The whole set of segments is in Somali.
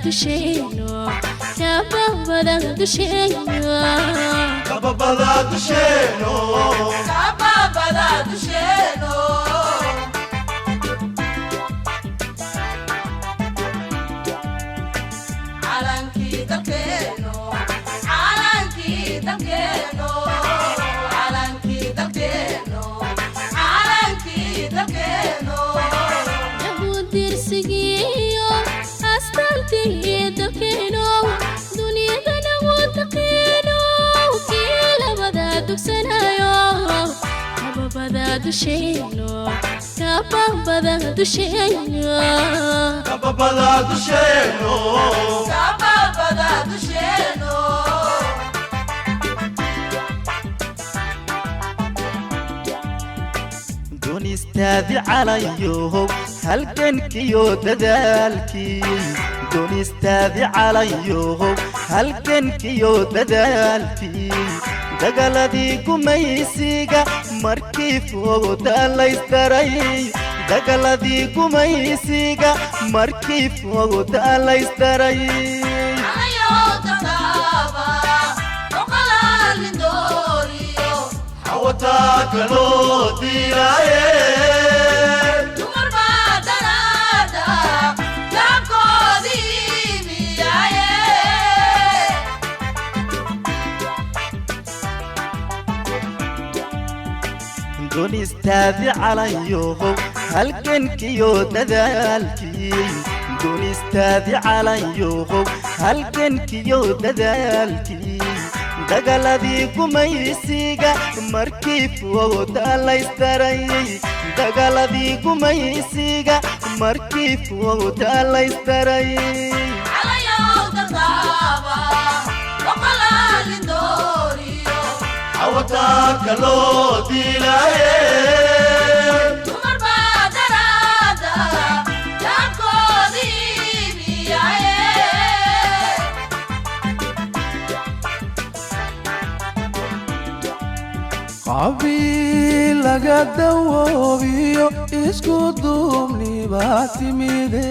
dushayno kababada dushayno kababada dushayno kababada dushayno alanki dalkeeno alanki dalkeeno alanki dalkeeno alanki dalkeeno dirsigiyo astantii dalkeeno duniyadana wadaqeeno kila wada dugsanayo kababada dushayno kababada dushayno kababada dushayno kababada dushayno استاذي عليهم هل كان كيو ددالكي دون استاذي عليهم هل كان كيو ددالكي دقلدي قميسيقا مركيف وغدا يستري دقلدي قميسيقا مركيف وغدا يستري ayo taqaba oqalal indoriyo حوتاك لو ديراي dumar badanada kabkoodi miyaye دون استاذي عليهم هل كان كيو ددالكي دون استاذي عليهم هل كان كيو ددالكي دقلدي قميسيقا مركيف وغدا يستري دقلدي قميسيقا مركيف وغدا يستري ayo taqaba oqalal indoriyo حوتاك لو ديلاي dumar badanada kabkoodi miyaye qabiil laga dawoobiyo isku duubni baa timide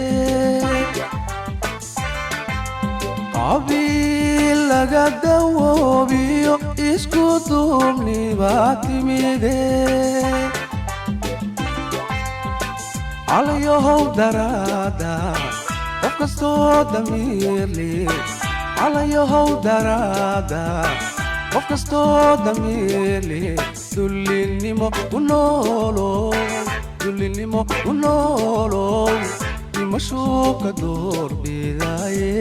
qabiil laga dawoobiyo isku duubni baa timide calayahow daraada qof kastoo damiir leh calayahow daraada qof kastoo damiir leh dullinimo ku noolow dullinimo ku noolow dimashuu ka doorbidaaye